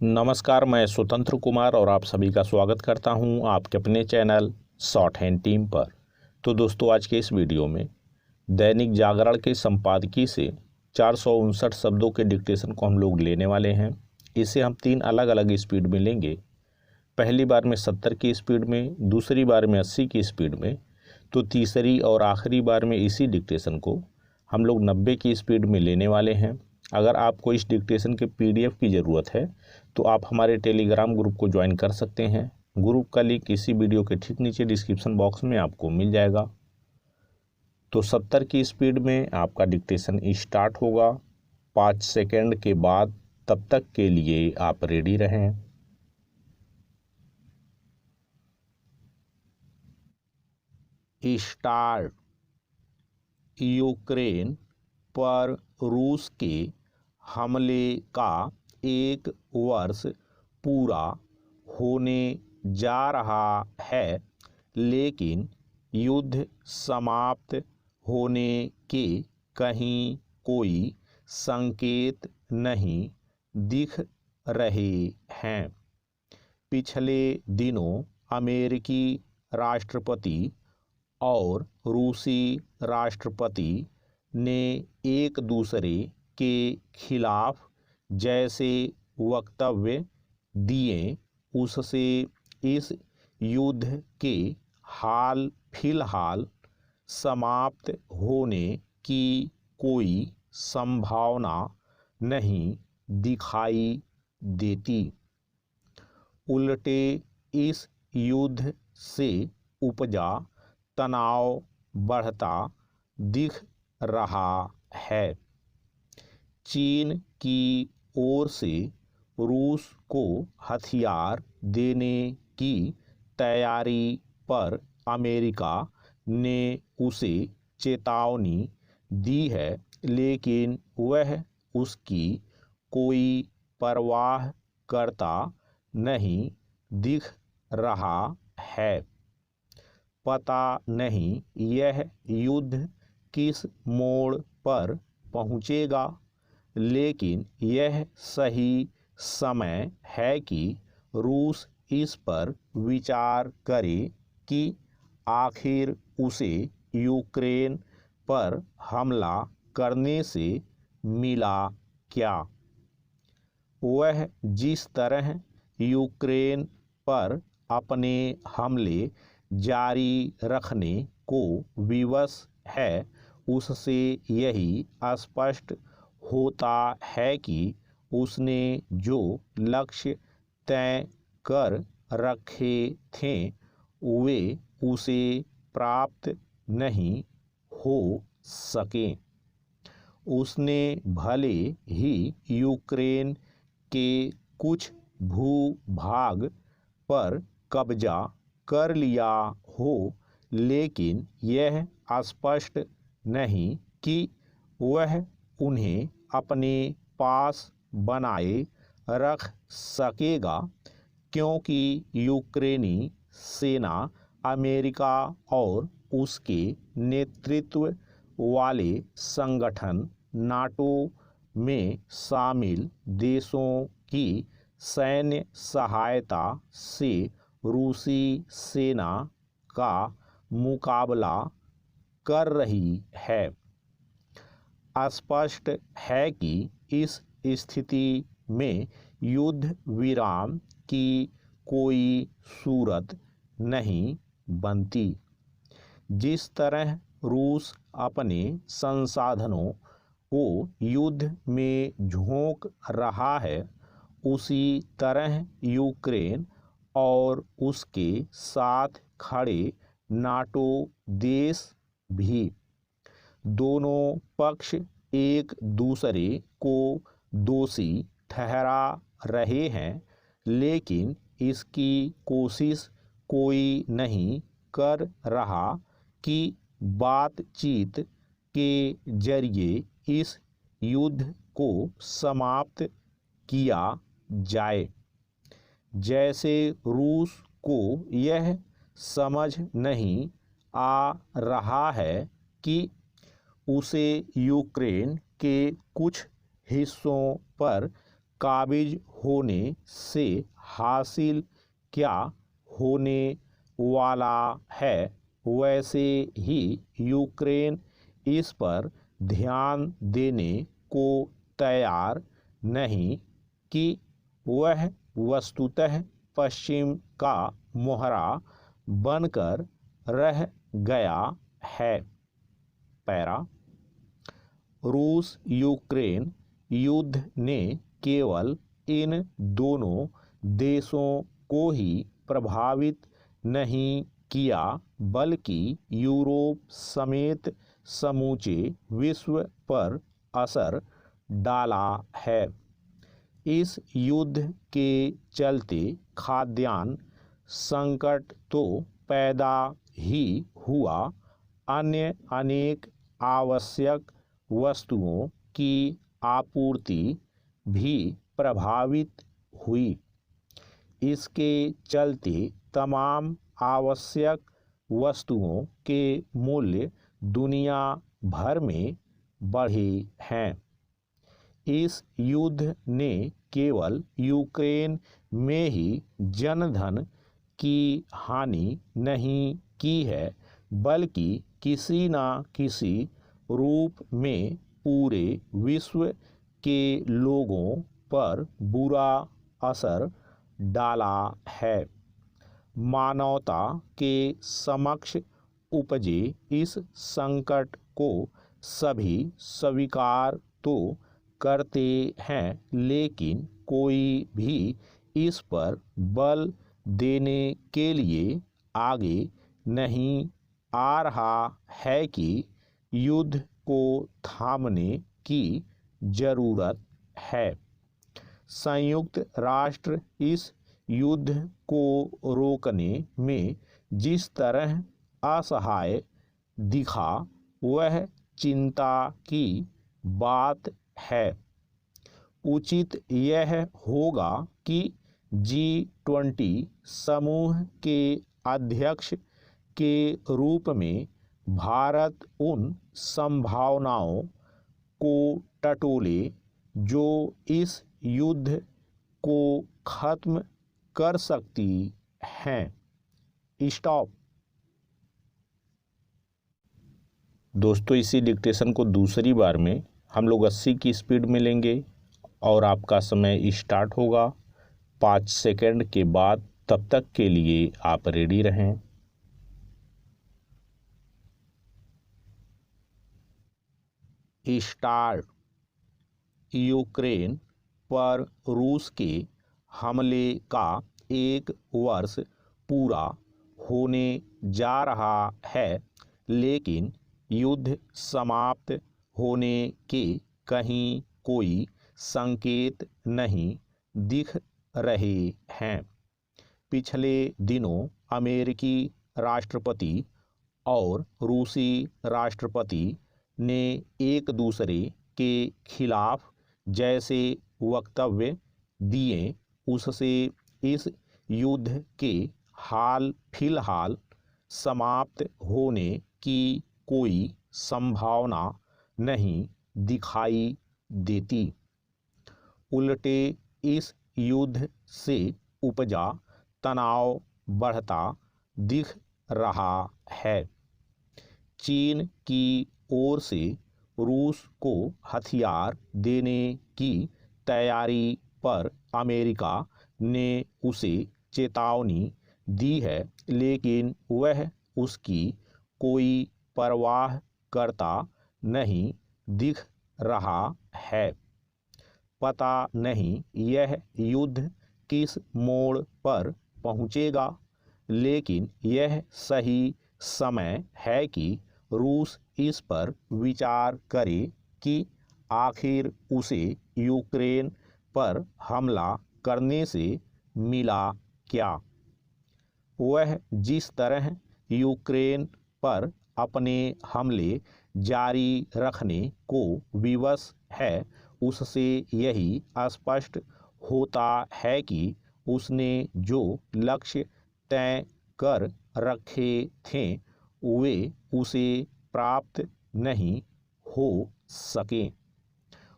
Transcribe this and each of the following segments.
नमस्कार, मैं स्वतंत्र कुमार और आप सभी का स्वागत करता हूं आपके अपने चैनल शॉर्ट हैंड टीम पर। तो दोस्तों, आज के इस वीडियो में दैनिक जागरण के संपादकीय से 459 शब्दों के डिक्टेशन को हम लोग लेने वाले हैं। इसे हम 3 अलग अलग स्पीड में लेंगे। पहली बार में 70 की स्पीड में, दूसरी बार में 80 की स्पीड में, तो तीसरी और आखिरी बार में इसी डिक्टेशन को हम लोग 90 की स्पीड में लेने वाले हैं। अगर आपको इस डिक्टेशन के PDF की ज़रूरत है तो आप हमारे टेलीग्राम ग्रुप को ज्वाइन कर सकते हैं। ग्रुप का लिंक इसी वीडियो के ठीक नीचे डिस्क्रिप्शन बॉक्स में आपको मिल जाएगा। तो 70 की स्पीड में आपका डिक्टेशन स्टार्ट होगा 5 सेकंड के बाद। तब तक के लिए आप रेडी रहें। स्टार्ट। यूक्रेन पर रूस के हमले का 1 वर्ष पूरा होने जा रहा है, लेकिन युद्ध समाप्त होने के कहीं कोई संकेत नहीं दिख रहे हैं। पिछले दिनों अमेरिकी राष्ट्रपति और रूसी राष्ट्रपति ने एक दूसरे के खिलाफ जैसे वक्तव्य दिए, उससे इस युद्ध के हाल फिलहाल समाप्त होने की कोई संभावना नहीं दिखाई देती। उल्टे इस युद्ध से उपजा तनाव बढ़ता दिख रहा है। चीन की ओर से रूस को हथियार देने की तैयारी पर अमेरिका ने उसे चेतावनी दी है, लेकिन वह उसकी कोई परवाह करता नहीं दिख रहा है। पता नहीं यह युद्ध किस मोड़ पर पहुंचेगा, लेकिन यह सही समय है कि रूस इस पर विचार करे कि आखिर उसे यूक्रेन पर हमला करने से मिला क्या। वह जिस तरह यूक्रेन पर अपने हमले जारी रखने को विवश है, उससे यही स्पष्ट होता है कि उसने जो लक्ष्य तय कर रखे थे वे उसे प्राप्त नहीं हो सके। उसने भले ही यूक्रेन के कुछ भूभाग पर कब्जा कर लिया हो, लेकिन यह स्पष्ट नहीं कि वह उन्हें अपने पास बनाए रख सकेगा, क्योंकि यूक्रेनी सेना अमेरिका और उसके नेतृत्व वाले संगठन नाटो में शामिल देशों की सैन्य सहायता से रूसी सेना का मुकाबला कर रही है। स्पष्ट है कि इस स्थिति में युद्ध विराम की कोई सूरत नहीं बनती। जिस तरह रूस अपने संसाधनों को युद्ध में झोंक रहा है, उसी तरह यूक्रेन और उसके साथ खड़े नाटो देश भी, दोनों पक्ष एक दूसरे को दोषी ठहरा रहे हैं, लेकिन इसकी कोशिश कोई नहीं कर रहा कि बातचीत के जरिए इस युद्ध को समाप्त किया जाए। जैसे रूस को यह समझ नहीं आ रहा है कि उसे यूक्रेन के कुछ हिस्सों पर काबिज होने से हासिल क्या होने वाला है, वैसे ही यूक्रेन इस पर ध्यान देने को तैयार नहीं कि वह वस्तुतः पश्चिम का मोहरा बनकर रह गया है। पैरा। रूस यूक्रेन युद्ध ने केवल इन दोनों देशों को ही प्रभावित नहीं किया बल्कि यूरोप समेत समूचे विश्व पर असर डाला है। इस युद्ध के चलते खाद्यान्न संकट तो पैदा ही हुआ, अन्य अनेक आवश्यक वस्तुओं की आपूर्ति भी प्रभावित हुई। इसके चलते तमाम आवश्यक वस्तुओं के मूल्य दुनिया भर में बढ़े हैं। इस युद्ध ने केवल यूक्रेन में ही जनधन की हानि नहीं की है बल्कि किसी न किसी रूप में पूरे विश्व के लोगों पर बुरा असर डाला है। मानवता के समक्ष उपजे इस संकट को सभी स्वीकार तो करते हैं, लेकिन कोई भी इस पर बल देने के लिए आगे नहीं आ रहा है कि युद्ध को थामने की जरूरत है। संयुक्त राष्ट्र इस युद्ध को रोकने में जिस तरह असहाय दिखा, वह चिंता की बात है। उचित यह होगा कि G20 समूह के अध्यक्ष के रूप में भारत उन संभावनाओं को टटोले जो इस युद्ध को खत्म कर सकती हैं। स्टॉप। दोस्तों, इसी डिक्टेशन को दूसरी बार में हम लोग 80 की स्पीड में लेंगे और आपका समय स्टार्ट होगा 5 सेकंड के बाद। तब तक के लिए आप रेडी रहें। स्टार्ट। यूक्रेन पर रूस के हमले का 1 वर्ष पूरा होने जा रहा है, लेकिन युद्ध समाप्त होने के कहीं कोई संकेत नहीं दिख रहे हैं। पिछले दिनों अमेरिकी राष्ट्रपति और रूसी राष्ट्रपति ने एक दूसरे के खिलाफ जैसे वक्तव्य दिए, उससे इस युद्ध के हाल फिलहाल समाप्त होने की कोई संभावना नहीं दिखाई देती। उल्टे इस युद्ध से उपजा तनाव बढ़ता दिख रहा है। चीन की ओर से रूस को हथियार देने की तैयारी पर अमेरिका ने उसे चेतावनी दी है, लेकिन वह उसकी कोई परवाह करता नहीं दिख रहा है। पता नहीं यह युद्ध किस मोड़ पर पहुंचेगा, लेकिन यह सही समय है कि रूस इस पर विचार करे कि आखिर उसे यूक्रेन पर हमला करने से मिला क्या। वह जिस तरह यूक्रेन पर अपने हमले जारी रखने को विवश है, उससे यही स्पष्ट होता है कि उसने जो लक्ष्य तय कर रखे थे वे उसे प्राप्त नहीं हो सके।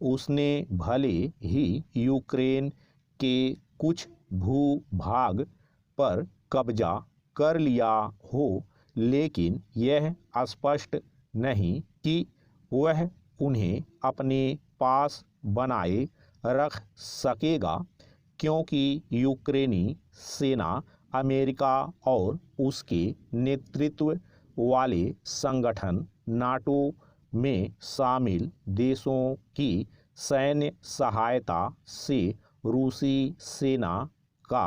उसने भले ही यूक्रेन के कुछ भूभाग पर कब्जा कर लिया हो, लेकिन यह स्पष्ट नहीं कि वह उन्हें अपने पास बनाए रख सकेगा, क्योंकि यूक्रेनी सेना अमेरिका और उसके नेतृत्व वाले संगठन नाटो में शामिल देशों की सैन्य सहायता से रूसी सेना का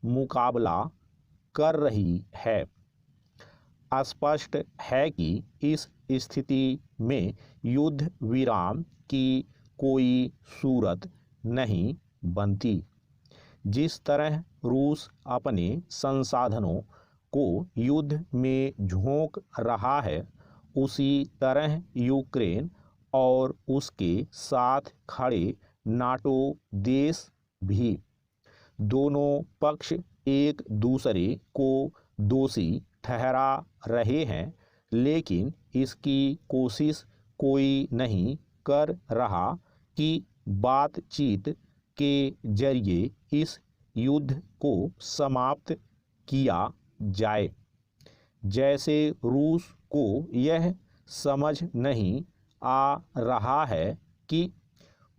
मुकाबला कर रही है। स्पष्ट है कि इस स्थिति में युद्ध विराम की कोई सूरत नहीं बनती। जिस तरह रूस अपने संसाधनों को युद्ध में झोंक रहा है, उसी तरह यूक्रेन और उसके साथ खड़े नाटो देश भी। दोनों पक्ष एक दूसरे को दोषी ठहरा रहे हैं, लेकिन इसकी कोशिश कोई नहीं कर रहा कि बातचीत के जरिए इस युद्ध को समाप्त किया जाए। जैसे रूस को यह समझ नहीं आ रहा है कि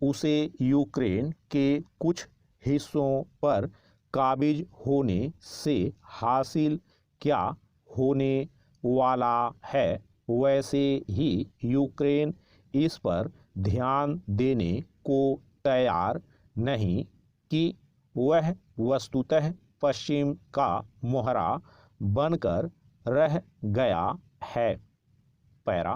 उसे यूक्रेन के कुछ हिस्सों पर काबिज होने से हासिल क्या होने वाला है, वैसे ही यूक्रेन इस पर ध्यान देने को तैयार नहीं कि वह वस्तुतः पश्चिम का मोहरा बनकर रह गया है। पैरा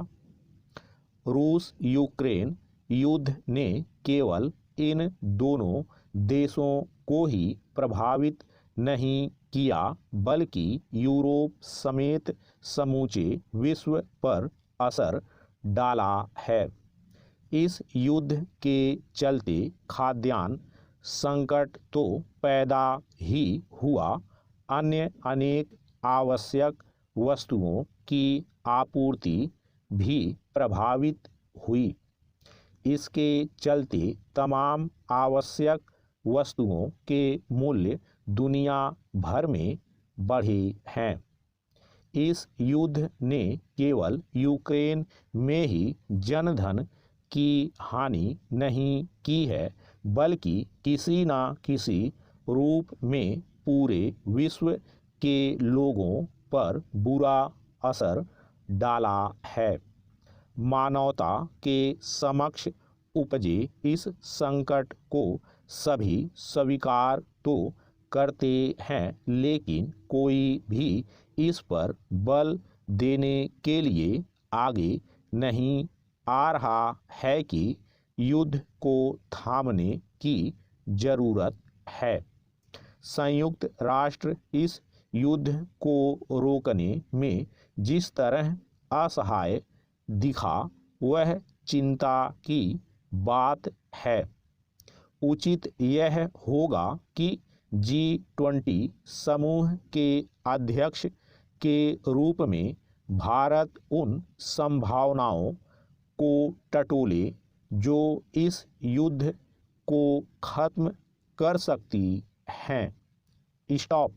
रूस यूक्रेन युद्ध ने केवल इन दोनों देशों को ही प्रभावित नहीं किया, बल्कि यूरोप समेत समूचे विश्व पर असर डाला है। इस युद्ध के चलते खाद्यान्न संकट तो पैदा ही हुआ, अन्य अनेक आवश्यक वस्तुओं की आपूर्ति भी प्रभावित हुई। इसके चलते तमाम आवश्यक वस्तुओं के मूल्य दुनिया भर में बढ़े हैं। इस युद्ध ने केवल यूक्रेन में ही जनधन की हानि नहीं की है, बल्कि किसी न किसी रूप में पूरे विश्व के लोगों पर बुरा असर डाला है। मानवता के समक्ष उपजे इस संकट को सभी स्वीकार तो करते हैं, लेकिन कोई भी इस पर बल देने के लिए आगे नहीं आ रहा है कि युद्ध को थामने की जरूरत है। संयुक्त राष्ट्र इस युद्ध को रोकने में जिस तरह असहाय दिखा, वह चिंता की बात है। उचित यह होगा कि G20 समूह के अध्यक्ष के रूप में भारत उन संभावनाओं को टटोले जो इस युद्ध को खत्म कर सकती हैं। स्टॉप।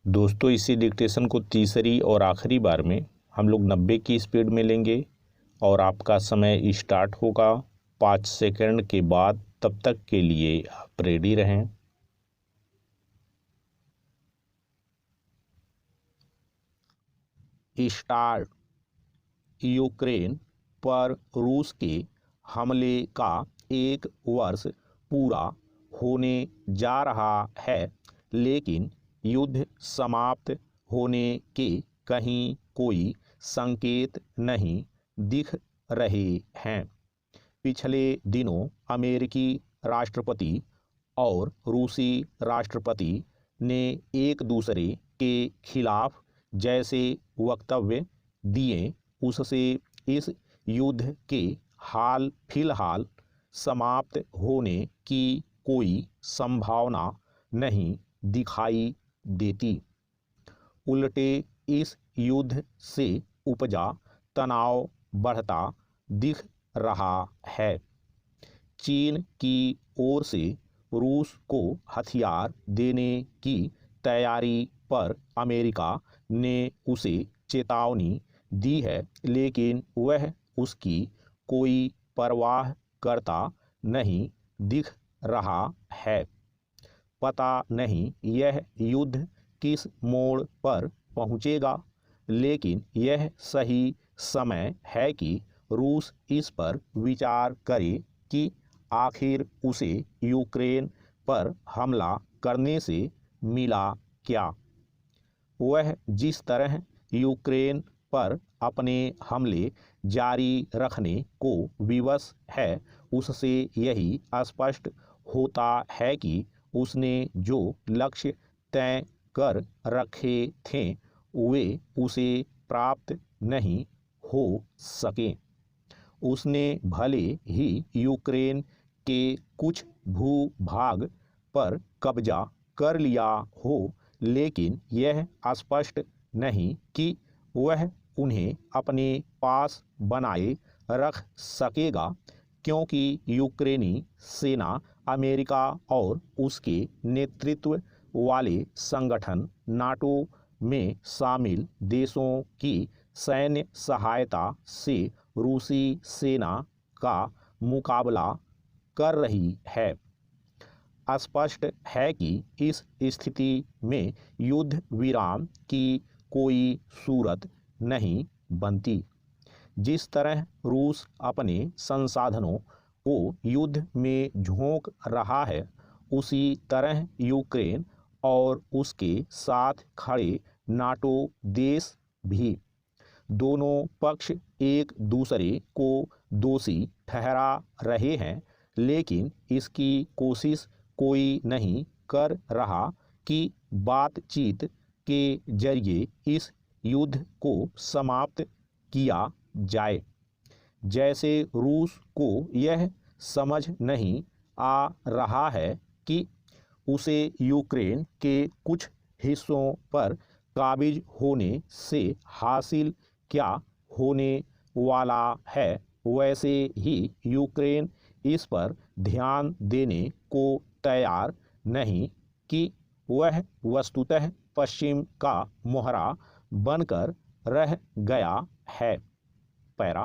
दोस्तों, इसी डिक्टेशन को तीसरी और आखिरी बार में हम लोग 90 की स्पीड में लेंगे और आपका समय स्टार्ट होगा 5 सेकंड के बाद। तब तक के लिए आप रेडी रहें। स्टार्ट। यूक्रेन पर रूस के हमले का 1 वर्ष पूरा होने जा रहा है, लेकिन युद्ध समाप्त होने के कहीं कोई संकेत नहीं दिख रहे हैं। पिछले दिनों अमेरिकी राष्ट्रपति और रूसी राष्ट्रपति ने एक दूसरे के खिलाफ जैसे वक्तव्य दिए, उससे इस युद्ध के हाल फिलहाल समाप्त होने की कोई संभावना नहीं दिखाई देती। उल्टे इस युद्ध से उपजा तनाव बढ़ता दिख रहा है। चीन की ओर से रूस को हथियार देने की तैयारी पर अमेरिका ने उसे चेतावनी दी है, लेकिन वह उसकी कोई परवाह करता नहीं दिख रहा है। पता नहीं यह युद्ध किस मोड़ पर पहुंचेगा, लेकिन यह सही समय है कि रूस इस पर विचार करे कि आखिर उसे यूक्रेन पर हमला करने से मिला क्या। वह जिस तरह यूक्रेन पर अपने हमले जारी रखने को विवश है, उससे यही स्पष्ट होता है कि उसने जो लक्ष्य तय कर रखे थे वे उसे प्राप्त नहीं हो सके। उसने भले ही यूक्रेन के कुछ भूभाग पर कब्जा कर लिया हो, लेकिन यह स्पष्ट नहीं कि वह उन्हें अपने पास बनाए रख सकेगा, क्योंकि यूक्रेनी सेना अमेरिका और उसके नेतृत्व वाले संगठन नाटो में शामिल देशों की सैन्य सहायता से रूसी सेना का मुकाबला कर रही है। स्पष्ट है कि इस स्थिति में युद्ध विराम की कोई सूरत नहीं बनती। जिस तरह रूस अपने संसाधनों को युद्ध में झोंक रहा है, उसी तरह यूक्रेन और उसके साथ खड़े नाटो देश भी। दोनों पक्ष एक दूसरे को दोषी ठहरा रहे हैं, लेकिन इसकी कोशिश कोई नहीं कर रहा कि बातचीत के जरिए इस युद्ध को समाप्त किया जाए। जैसे रूस को यह समझ नहीं आ रहा है कि उसे यूक्रेन के कुछ हिस्सों पर काबिज होने से हासिल क्या होने वाला है, वैसे ही यूक्रेन इस पर ध्यान देने को तैयार नहीं कि वह वस्तुतः पश्चिम का मोहरा बनकर रह गया है। पैरा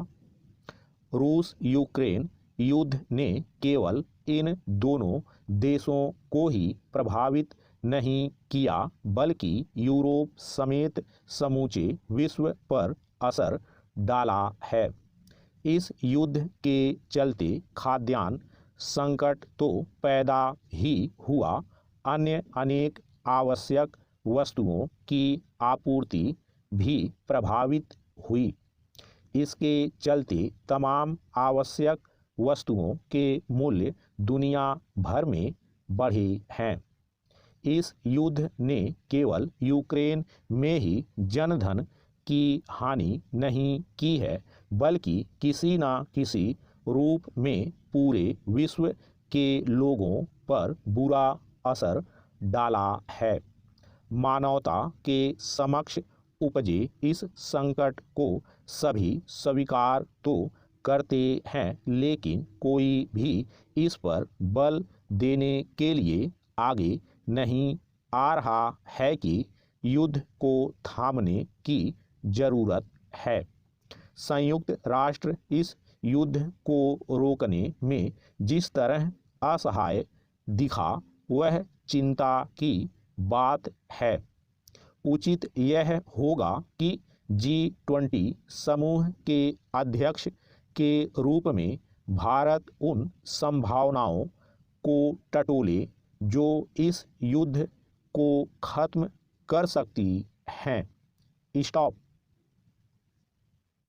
रूस यूक्रेन युद्ध ने केवल इन दोनों देशों को ही प्रभावित नहीं किया, बल्कि यूरोप समेत समूचे विश्व पर असर डाला है। इस युद्ध के चलते खाद्यान्न संकट तो पैदा ही हुआ, अन्य अनेक आवश्यक वस्तुओं की आपूर्ति भी प्रभावित हुई। इसके चलते तमाम आवश्यक वस्तुओं के मूल्य दुनिया भर में बढ़े हैं। इस युद्ध ने केवल यूक्रेन में ही जनधन की हानि नहीं की है, बल्कि किसी न किसी रूप में पूरे विश्व के लोगों पर बुरा असर डाला है। मानवता के समक्ष उपजे इस संकट को सभी स्वीकार तो करते हैं, लेकिन कोई भी इस पर बल देने के लिए आगे नहीं आ रहा है कि युद्ध को थामने की जरूरत है। संयुक्त राष्ट्र इस युद्ध को रोकने में जिस तरह असहाय दिखा, वह चिंता की बात है। उचित यह होगा कि G20 समूह के अध्यक्ष के रूप में भारत उन संभावनाओं को टटोले जो इस युद्ध को खत्म कर सकती हैं। स्टॉप।